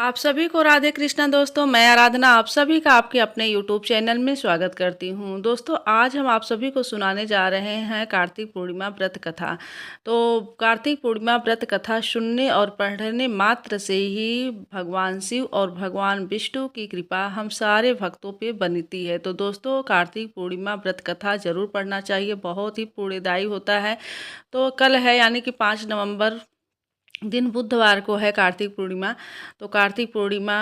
आप सभी को राधे कृष्णा दोस्तों। मैं आराधना आप सभी का आपके अपने यूट्यूब चैनल में स्वागत करती हूँ। दोस्तों, आज हम आप सभी को सुनाने जा रहे हैं कार्तिक पूर्णिमा व्रत कथा। तो कार्तिक पूर्णिमा व्रत कथा सुनने और पढ़ने मात्र से ही भगवान शिव और भगवान विष्णु की कृपा हम सारे भक्तों पे बनती है। तो दोस्तों, कार्तिक पूर्णिमा व्रत कथा जरूर पढ़ना चाहिए, बहुत ही पुण्यदायी होता है। तो कल है यानी कि 5 नवंबर दिन बुधवार को है कार्तिक पूर्णिमा। तो कार्तिक पूर्णिमा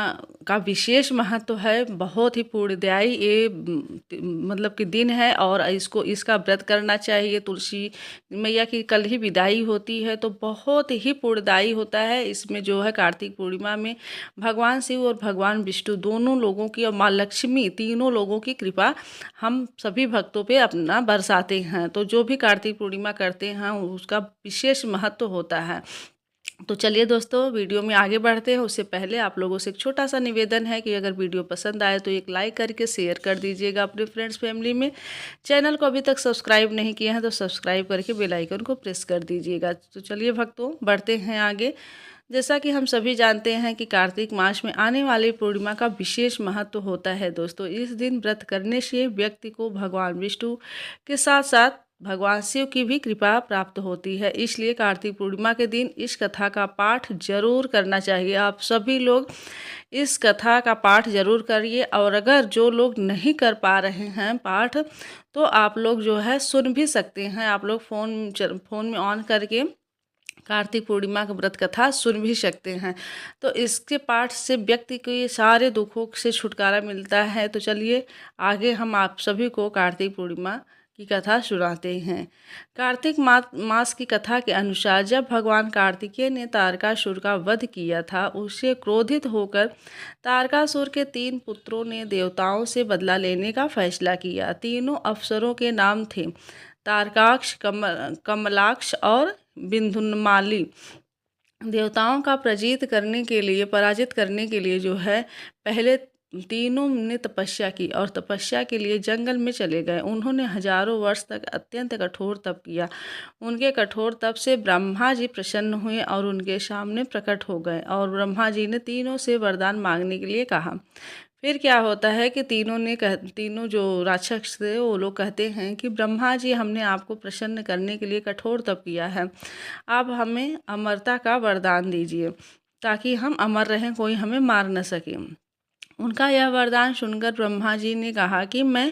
का विशेष महत्व है, बहुत ही पुण्यदायी ये मतलब कि दिन है और इसका व्रत करना चाहिए। तुलसी मैया की कल ही विदाई होती है, तो बहुत ही पुण्यदायी होता है। इसमें जो है कार्तिक पूर्णिमा में भगवान शिव और भगवान विष्णु दोनों लोगों की और माँ लक्ष्मी तीनों लोगों की कृपा हम सभी भक्तों पे अपना बरसाते हैं। तो जो भी कार्तिक पूर्णिमा करते हैं उसका विशेष महत्व होता है। तो चलिए दोस्तों, वीडियो में आगे बढ़ते हैं। उससे पहले आप लोगों से एक छोटा सा निवेदन है कि अगर वीडियो पसंद आए तो एक लाइक करके शेयर कर दीजिएगा अपने फ्रेंड्स फैमिली में। चैनल को अभी तक सब्सक्राइब नहीं किया है तो सब्सक्राइब करके बेल आइकन को प्रेस कर दीजिएगा। तो चलिए भक्तों, बढ़ते हैं आगे। जैसा कि हम सभी जानते हैं कि कार्तिक मास में आने वाली पूर्णिमा का विशेष महत्व होता है। दोस्तों, इस दिन व्रत करने से व्यक्ति को भगवान विष्णु के साथ साथ भगवान शिव की भी कृपा प्राप्त होती है। इसलिए कार्तिक पूर्णिमा के दिन इस कथा का पाठ जरूर करना चाहिए। आप सभी लोग इस कथा का पाठ जरूर करिए, और अगर जो लोग नहीं कर पा रहे हैं पाठ, तो आप लोग जो है सुन भी सकते हैं। आप लोग फ़ोन में ऑन करके कार्तिक पूर्णिमा का व्रत कथा सुन भी सकते हैं। तो इसके पाठ से व्यक्ति को ये सारे दुखों से छुटकारा मिलता है। तो चलिए आगे हम आप सभी को कार्तिक पूर्णिमा की कथा सुनाते हैं। कार्तिक मास की कथा के अनुसार जब भगवान कार्तिकेय ने तारकासुर का वध किया था, उससे क्रोधित होकर तारकासुर के 3 पुत्रों ने देवताओं से बदला लेने का फैसला किया। तीनों अप्सरों के नाम थे तारकाक्ष, कमलाक्ष और बिंधुनमाली। देवताओं का पराजित करने के लिए जो है पहले तीनों ने तपस्या की और तपस्या के लिए जंगल में चले गए। उन्होंने हजारों वर्ष तक अत्यंत कठोर तप किया। उनके कठोर तप से ब्रह्मा जी प्रसन्न हुए और उनके सामने प्रकट हो गए, और ब्रह्मा जी ने तीनों से वरदान मांगने के लिए कहा। फिर क्या होता है कि तीनों जो राक्षस थे वो लोग कहते हैं कि ब्रह्मा जी, हमने आपको प्रसन्न करने के लिए कठोर तप किया है, आप हमें अमरता का वरदान दीजिए ताकि हम अमर रहें, कोई हमें मार न सके। उनका यह वरदान सुनकर ब्रह्मा जी ने कहा कि मैं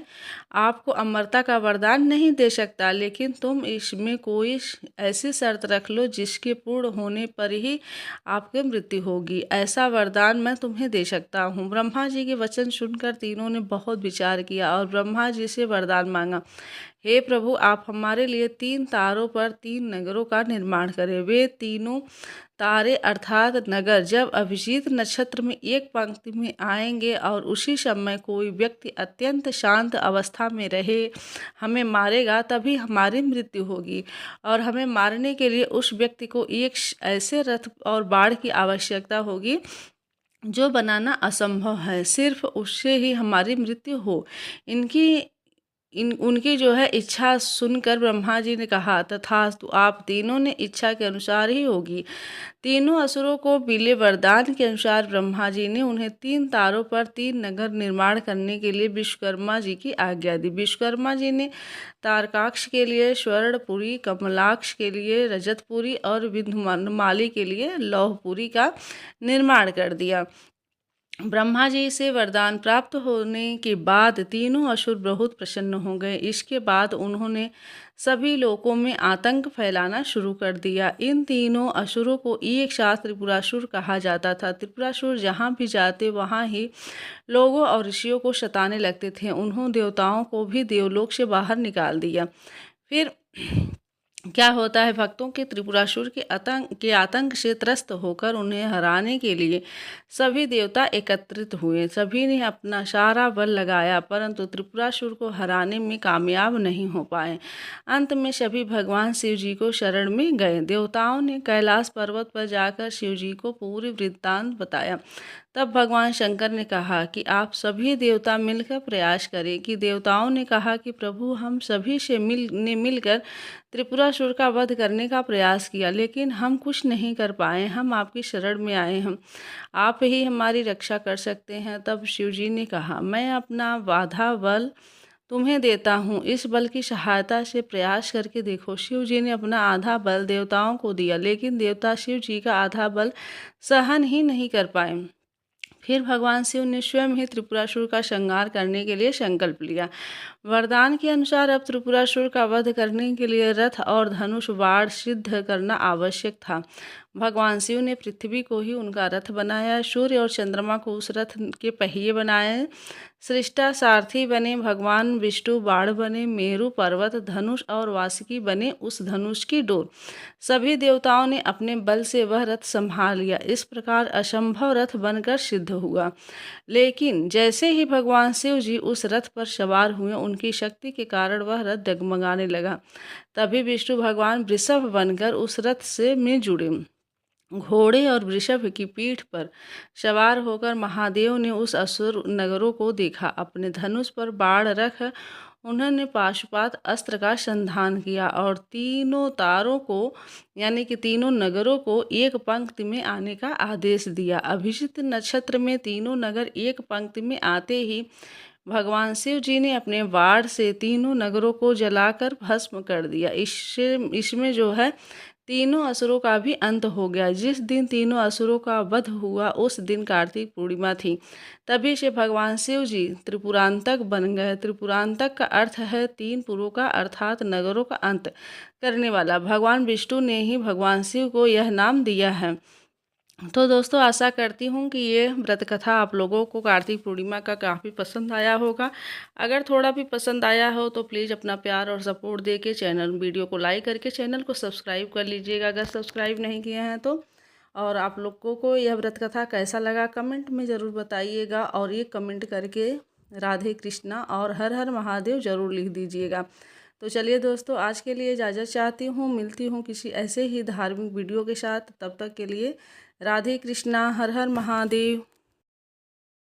आपको अमरता का वरदान नहीं दे सकता, लेकिन तुम इसमें कोई ऐसी शर्त रख लो जिसके पूर्ण होने पर ही आपकी मृत्यु होगी। ऐसा वरदान मैं तुम्हें दे सकता हूँ। ब्रह्मा जी के वचन सुनकर तीनों ने बहुत विचार किया और ब्रह्मा जी से वरदान मांगा, हे प्रभु, आप हमारे लिए 3 तारों पर 3 नगरों का निर्माण करें। वे तीनों तारे अर्थात नगर जब अभिजीत नक्षत्र में एक पंक्ति में आएंगे और उसी समय कोई व्यक्ति अत्यंत शांत अवस्था में रहे हमें मारेगा, तभी हमारी मृत्यु होगी। और हमें मारने के लिए उस व्यक्ति को एक ऐसे रथ और बाढ़ की आवश्यकता होगी जो बनाना असंभव है, सिर्फ उससे ही हमारी मृत्यु हो। उनकी जो है इच्छा सुनकर ब्रह्मा जी ने कहा, तथास्तु, आप तीनों ने इच्छा के अनुसार ही होगी। तीनों असुरों को मिले वरदान के अनुसार ब्रह्मा जी ने उन्हें 3 तारों पर 3 नगर निर्माण करने के लिए विश्वकर्मा जी की आज्ञा दी। विश्वकर्मा जी ने तारकाक्ष के लिए स्वर्णपुरी, कमलाक्ष के लिए रजतपुरी और विंध्यमाली के लिए लौहपुरी का निर्माण कर दिया। ब्रह्मा जी से वरदान प्राप्त होने के बाद तीनों असुर बहुत प्रसन्न हो गए। इसके बाद उन्होंने सभी लोकों में आतंक फैलाना शुरू कर दिया। इन तीनों असुरों को एक साथ त्रिपुरासुर कहा जाता था। त्रिपुरासुर जहाँ भी जाते वहाँ ही लोगों और ऋषियों को सताने लगते थे। उन्होंने देवताओं को भी देवलोक से बाहर निकाल दिया। फिर क्या होता है, भक्तों के त्रिपुरासुर के आतंक से त्रस्त होकर उन्हें हराने के लिए सभी देवता एकत्रित हुए। सभी ने अपना सारा बल लगाया, परंतु त्रिपुरासुर को हराने में कामयाब नहीं हो पाए। अंत में सभी भगवान शिव जी को शरण में गए। देवताओं ने कैलाश पर्वत पर जाकर शिव जी को पूरी वृत्तांत बताया। तब भगवान शंकर ने कहा कि आप सभी देवता मिलकर प्रयास करें। कि देवताओं ने कहा कि प्रभु, हम सभी से मिलकर त्रिपुरासुर का वध करने का प्रयास किया, लेकिन हम कुछ नहीं कर पाए। हम आपकी शरण में आए हैं, आप ही हमारी रक्षा कर सकते हैं। तब शिव जी ने कहा, मैं अपना बाधा बल तुम्हें देता हूँ, इस बल की सहायता से प्रयास करके देखो। शिव जी ने अपना आधा बल देवताओं को दिया, लेकिन देवता शिव जी का आधा बल सहन ही नहीं कर पाए। फिर भगवान शिव ने स्वयं ही त्रिपुरासुर का संहार करने के लिए संकल्प लिया। वरदान के अनुसार अब त्रिपुरासुर का वध करने के लिए रथ और धनुष बाण सिद्ध करना आवश्यक था। भगवान शिव ने पृथ्वी को ही उनका रथ बनाया, सूर्य और चंद्रमा को उस रथ के पहिए बनाए, सृष्टा सारथी बने, भगवान विष्णु बाण बने, मेरु पर्वत धनुष और वासुकी बने उस धनुष की डोर। सभी देवताओं ने अपने बल से वह रथ संभाल लिया। इस प्रकार असंभव रथ बनकर सिद्ध हुआ। लेकिन जैसे ही भगवान शिव जी उस रथ पर सवार हुए, उनकी शक्ति के कारण वह रथ डगमगाने लगा। तभी विष्णु भगवान वृषभ बनकर उस रथ से में जुड़े। घोड़े और वृषभ की पीठ पर सवार होकर महादेव ने उस असुर नगरों को देखा। अपने धनुष पर बाण रख उन्होंने पाशुपात अस्त्र का संधान किया और तीनों तारों को, यानी कि तीनों नगरों को एक पंक्ति में आने का आदेश दिया। अभिजित नक्षत्र में तीनों नगर एक पंक्ति में आते ही भगवान शिव जी ने अपने बाण से तीनों नगरों को जलाकर भस्म कर दिया। इसमें जो है तीनों असुरों का भी अंत हो गया। जिस दिन तीनों असुरों का वध हुआ उस दिन कार्तिक पूर्णिमा थी। तभी से भगवान शिव जी त्रिपुरांतक बन गए। त्रिपुरांतक का अर्थ है तीन पुरों का, अर्थात नगरों का अंत करने वाला। भगवान विष्णु ने ही भगवान शिव को यह नाम दिया है। तो दोस्तों, आशा करती हूँ कि ये व्रत कथा आप लोगों को कार्तिक पूर्णिमा का काफ़ी पसंद आया होगा। अगर थोड़ा भी पसंद आया हो तो प्लीज़ अपना प्यार और सपोर्ट दे के वीडियो को लाइक करके चैनल को सब्सक्राइब कर लीजिएगा, अगर सब्सक्राइब नहीं किए हैं तो। और आप लोगों को यह व्रत कथा कैसा लगा कमेंट में ज़रूर बताइएगा, और ये कमेंट करके राधे कृष्णा और हर हर महादेव ज़रूर लिख दीजिएगा। तो चलिए दोस्तों, आज के लिए इजाज़त चाहती हूँ। मिलती हूँ किसी ऐसे ही धार्मिक वीडियो के साथ। तब तक के लिए राधे कृष्णा, हर हर महादेव।